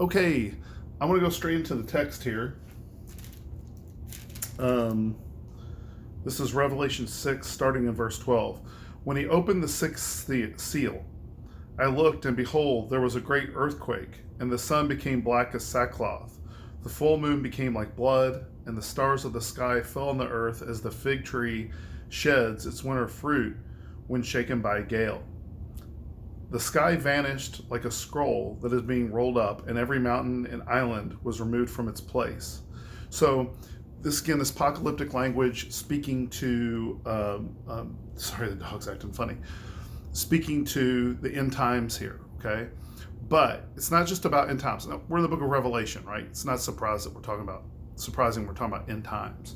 Okay, I'm going to go straight into the text here. Um, this is Revelation 6, starting in verse 12. When he opened the sixth seal, I looked, and behold, there was a great earthquake, and the sun became black as sackcloth. The full moon became like blood, and the stars of the sky fell on the earth as the fig tree sheds its winter fruit when shaken by a gale. The sky vanished like a scroll that is being rolled up, and every mountain and island was removed from its place. So, this again, this apocalyptic language speaking to, sorry, the dog's acting funny, speaking to the end times here, okay? But it's not just about end times. Now, we're in the book of Revelation, right? It's not surprising we're talking about end times.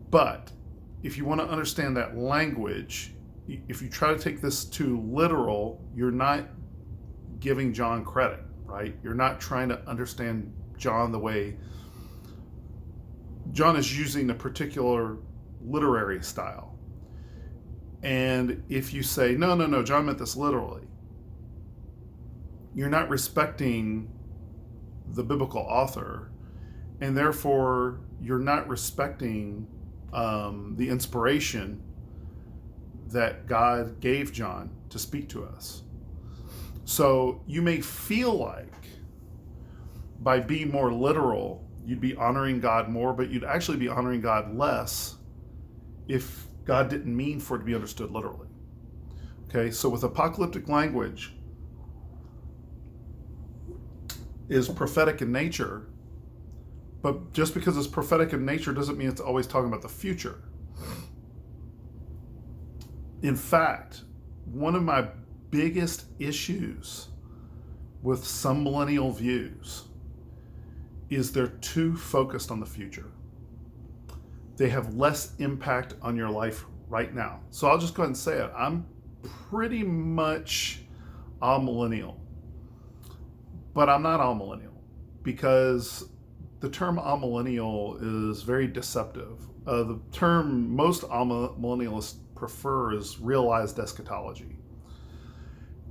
But if you want to understand that language, if you try to take this too literal, you're not giving John credit, right? You're not trying to understand John the way John is using a particular literary style. And if you say, no, John meant this literally, you're not respecting the biblical author, and therefore you're not respecting the inspiration that God gave John to speak to us. So you may feel like by being more literal, you'd be honoring God more, but you'd actually be honoring God less if God didn't mean for it to be understood literally. Okay, so with apocalyptic language is prophetic in nature, but just because it's prophetic in nature doesn't mean it's always talking about the future. In fact, one of my biggest issues with some millennial views is they're too focused on the future. They have less impact on your life right now. So I'll just go ahead and say it. I'm pretty much all millennial, but I'm not all millennial because the term amillennial is very deceptive. The term most amillennialists prefer is realized eschatology.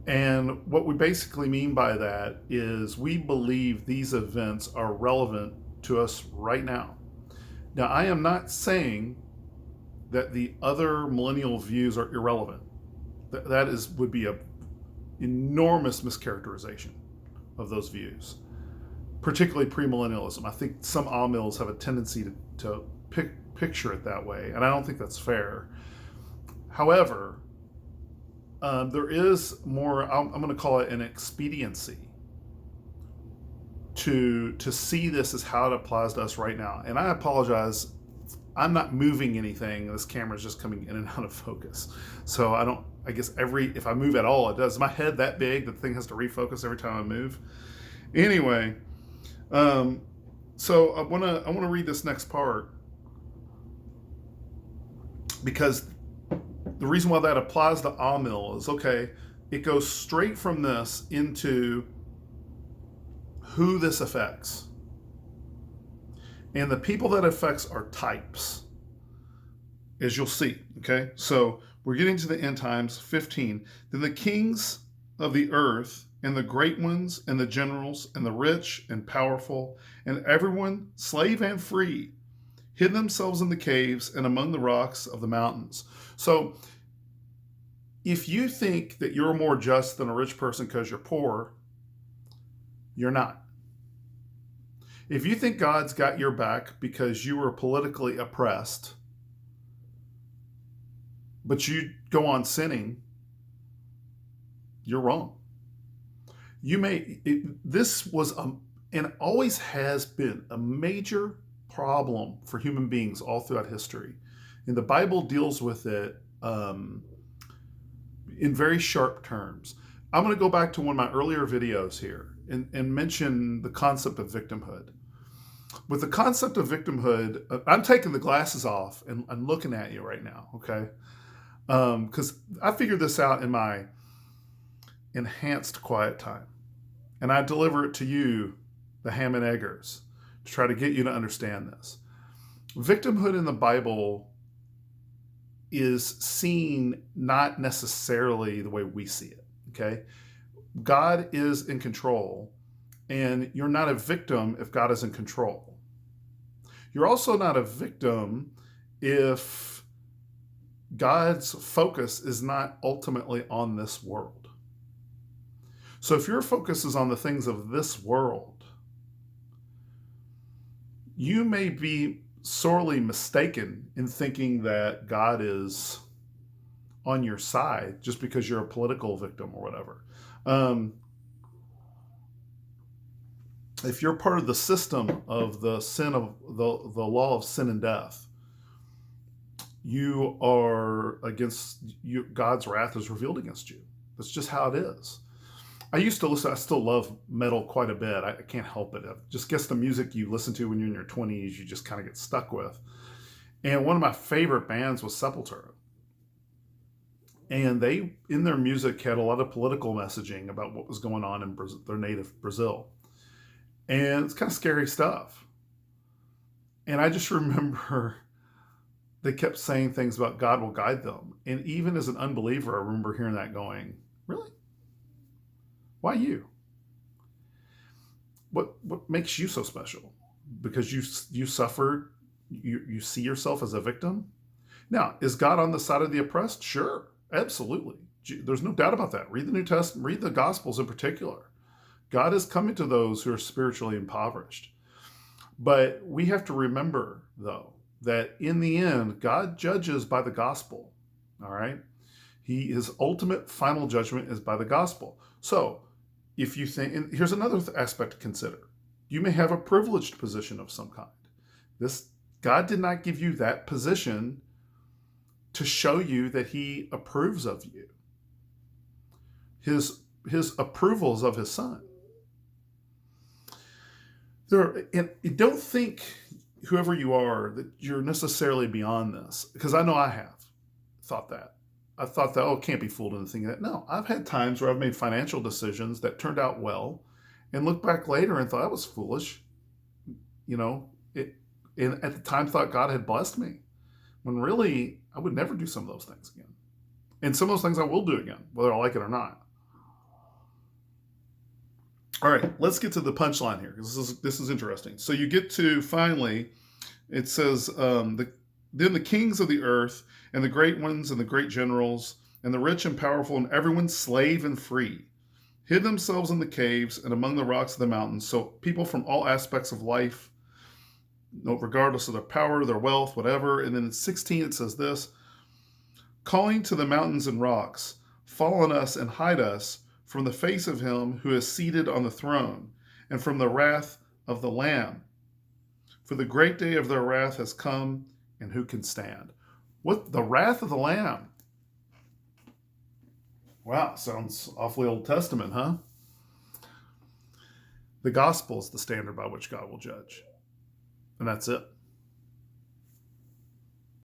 And what we basically mean by that is we believe these events are relevant to us right now. Now, I am not saying that the other millennial views are irrelevant. That would be an enormous mischaracterization of those views, particularly premillennialism. I think some amills have a tendency to picture it that way, and I don't think that's fair. However, there is more, I'm going to call it an expediency to see this as how it applies to us right now. And I apologize, I'm not moving anything. This camera is just coming in and out of focus. So I guess if I move at all, it does. Is my head that big that the thing has to refocus every time I move? Anyway, so I want to read this next part because the reason why that applies to Amil is, okay, it goes straight from this into who this affects. And the people that affects are types, as you'll see, okay? So we're getting to the end times, 15. Then the kings of the earth and the great ones and the generals and the rich and powerful and everyone, slave and free, hid themselves in the caves and among the rocks of the mountains. So if you think that you're more just than a rich person because you're poor, you're not. If you think God's got your back because you were politically oppressed, but you go on sinning, you're wrong. This was and always has been a major problem for human beings all throughout history. And the Bible deals with it in very sharp terms. I'm going to go back to one of my earlier videos here and mention the concept of victimhood. With the concept of victimhood, I'm taking the glasses off and I'm looking at you right now, okay? Because I figured this out in my enhanced quiet time. And I deliver it to you, the ham and eggers, to try to get you to understand this. Victimhood in the Bible is seen not necessarily the way we see it, okay? God is in control, And you're not a victim if God is in control. You're also not a victim if God's focus is not ultimately on this world. So if your focus is on the things of this world, you may be sorely mistaken in thinking that God is on your side just because you're a political victim or whatever. If you're part of the system of the sin of the law of sin and death, you are against you. God's wrath is revealed against you. That's just how it is. I used to listen. I still love metal quite a bit. I can't help it. I just guess the music you listen to when you're in your 20s, you just kind of get stuck with. And one of my favorite bands was Sepultura. And they, in their music, had a lot of political messaging about what was going on in their native Brazil. And it's kind of scary stuff. And I just remember they kept saying things about God will guide them. And even as an unbeliever, I remember hearing that going, really? Why you? What makes you so special? Because you suffered, you see yourself as a victim? Now, is God on the side of the oppressed? Sure, absolutely. There's no doubt about that. Read the New Testament, read the Gospels in particular. God is coming to those who are spiritually impoverished. But we have to remember, though, that in the end, God judges by the gospel. All right? His ultimate final judgment is by the gospel. So, if you think, and here's another aspect to consider. You may have a privileged position of some kind. God did not give you that position to show you that he approves of you. His approval is of his son. And don't think, whoever you are, that you're necessarily beyond this. Because I know I have thought that. I thought that, it can't be fooled into thinking that. No, I've had times where I've made financial decisions that turned out well and looked back later and thought that was foolish. And at the time thought God had blessed me. When really, I would never do some of those things again. And some of those things I will do again, whether I like it or not. All right, let's get to the punchline here, because this is interesting. So you get to, finally, it says, then the kings of the earth, and the great ones, and the great generals, and the rich and powerful, and everyone slave and free, hid themselves in the caves and among the rocks of the mountains. So people from all aspects of life, regardless of their power, their wealth, whatever. And then in 16 it says this, calling to the mountains and rocks, fall on us and hide us from the face of him who is seated on the throne, and from the wrath of the Lamb. For the great day of their wrath has come, and who can stand? What? The wrath of the Lamb? Wow, sounds awfully Old Testament, huh? The gospel is the standard by which God will judge. And that's it.